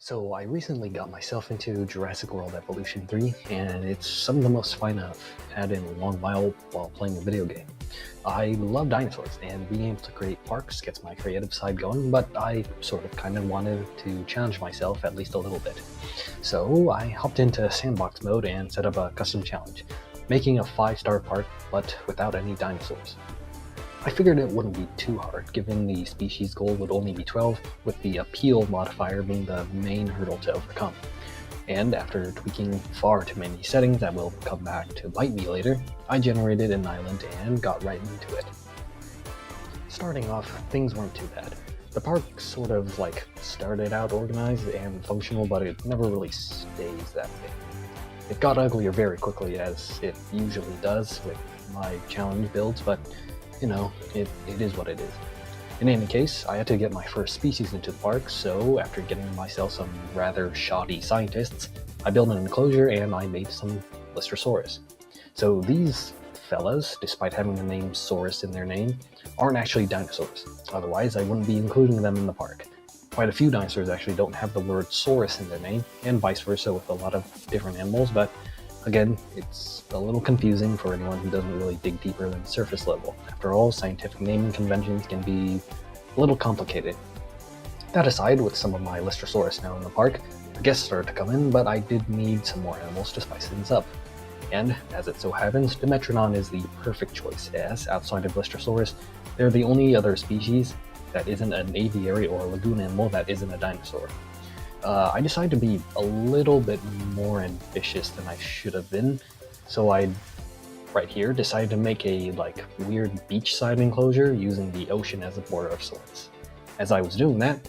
So I recently got myself into Jurassic World Evolution 3, and it's some of the most fun I've had in a long while playing a video game. I love dinosaurs, and being able to create parks gets my creative side going, but I kind of wanted to challenge myself at least a little bit. So I hopped into sandbox mode and set up a custom challenge, making a 5-star park, but without any dinosaurs. I figured it wouldn't be too hard, given the species goal would only be 12, with the appeal modifier being the main hurdle to overcome. And after tweaking far too many settings that will come back to bite me later, I generated an island and got right into it. Starting off, things weren't too bad. The park started out organized and functional, but it never really stays that way. It got uglier very quickly, as it usually does with my challenge builds, but it is what it is. In any case, I had to get my first species into the park, so after getting myself some rather shoddy scientists, I built an enclosure and I made some Lystrosaurus. So these fellas, despite having the name Saurus in their name, aren't actually dinosaurs. Otherwise, I wouldn't be including them in the park. Quite a few dinosaurs actually don't have the word Saurus in their name, and vice versa with a lot of different animals, but again, it's a little confusing for anyone who doesn't really dig deeper than surface level. After all, scientific naming conventions can be a little complicated. That aside, with some of my Lystrosaurus now in the park, the guests started to come in, but I did need some more animals to spice things up. And, as it so happens, Dimetrodon is the perfect choice, as, outside of Lystrosaurus, they're the only other species that isn't an aviary or a lagoon animal that isn't a dinosaur. I decided to be a little bit more ambitious than I should have been, so I, right here, decided to make a weird beachside enclosure using the ocean as a border of sorts. As I was doing that,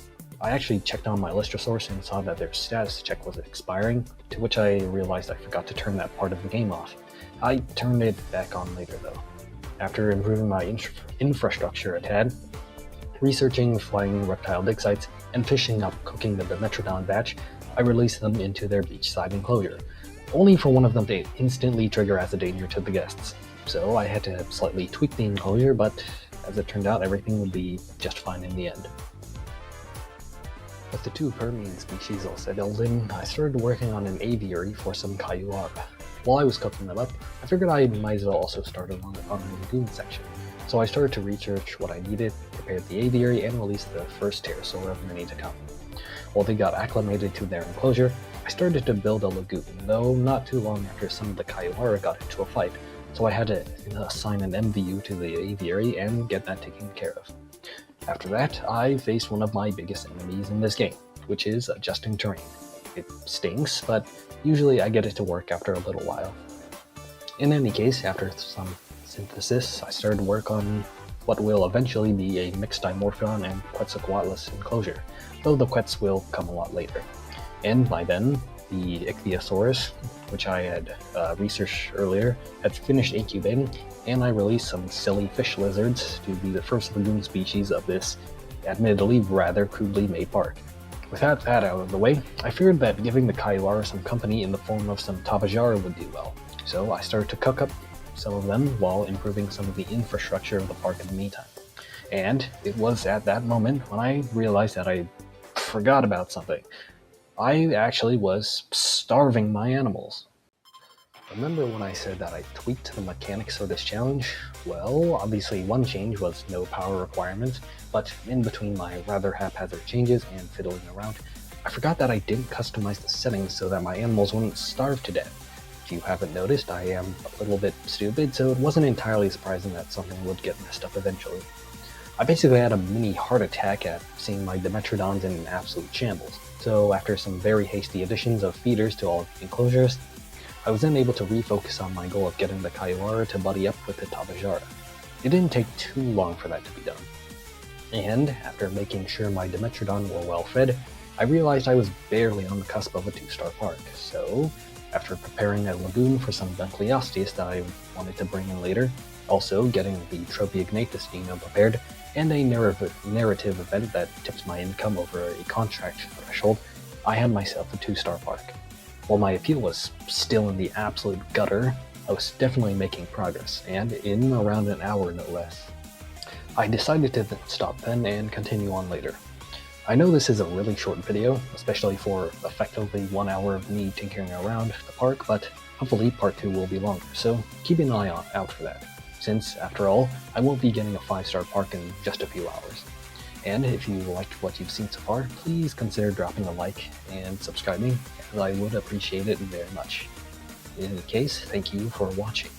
I actually checked on my Lystrosaurus and saw that their status check was expiring, to which I realized I forgot to turn that part of the game off. I turned it back on later though. After improving my infrastructure a tad, researching flying reptile dig sites, and fishing up cooking the Dimetrodon batch, I released them into their beachside enclosure, only for one of them to instantly trigger as a danger to the guests. So I had to slightly tweak the enclosure, but as it turned out, everything would be just fine in the end. With the 2 Permian species all settled in, I started working on an aviary for some Kaiuara. While I was cooking them up, I figured I might as well also start on the lagoon section. So I started to research what I needed, prepared the aviary, and released the first pterosaur of many to come. While they got acclimated to their enclosure, I started to build a lagoon, though not too long after some of the Kaiuara got into a fight, so I had to assign an MVU to the aviary and get that taken care of. After that, I faced one of my biggest enemies in this game, which is adjusting terrain. It stinks, but usually I get it to work after a little while. In any case, after some synthesis, I started work on what will eventually be a mixed Dimorphodon and Quetzalcoatlus enclosure, though the Quetz will come a lot later. And by then, the Ichthyosaurus, which I had researched earlier, had finished incubating, and I released some silly fish lizards to be the first lagoon species of this, admittedly rather crudely made park. With that out of the way, I figured that giving the Kaiuara some company in the form of some Tabajara would do well, so I started to cook up some of them while improving some of the infrastructure of the park in the meantime. And it was at that moment when I realized that I forgot about something. I actually was starving my animals. Remember when I said that I tweaked the mechanics for this challenge? Well, obviously one change was no power requirements, but in between my rather haphazard changes and fiddling around, I forgot that I didn't customize the settings so that my animals wouldn't starve to death. If you haven't noticed, I am a little bit stupid, so it wasn't entirely surprising that something would get messed up eventually. I basically had a mini heart attack at seeing my Dimetrodons in an absolute shambles, so after some very hasty additions of feeders to all enclosures, I was then able to refocus on my goal of getting the Kaiuara to buddy up with the Tabajara. It didn't take too long for that to be done. And, after making sure my Dimetrodon were well fed, I realized I was barely on the cusp of a 2-star park, so after preparing a lagoon for some Dunkleosteus that I wanted to bring in later, also getting the Tropiognathus dino prepared, and a narrative event that tips my income over a contract threshold, I had myself a 2-star park. While my appeal was still in the absolute gutter, I was definitely making progress, and in around an hour no less. I decided to stop then and continue on later. I know this is a really short video, especially for effectively 1 hour of me tinkering around the park, but hopefully part 2 will be longer, so keep an eye out for that, since, after all, I won't be getting a 5-star park in just a few hours. And if you liked what you've seen so far, please consider dropping a like and subscribing, as I would appreciate it very much. In any case, thank you for watching.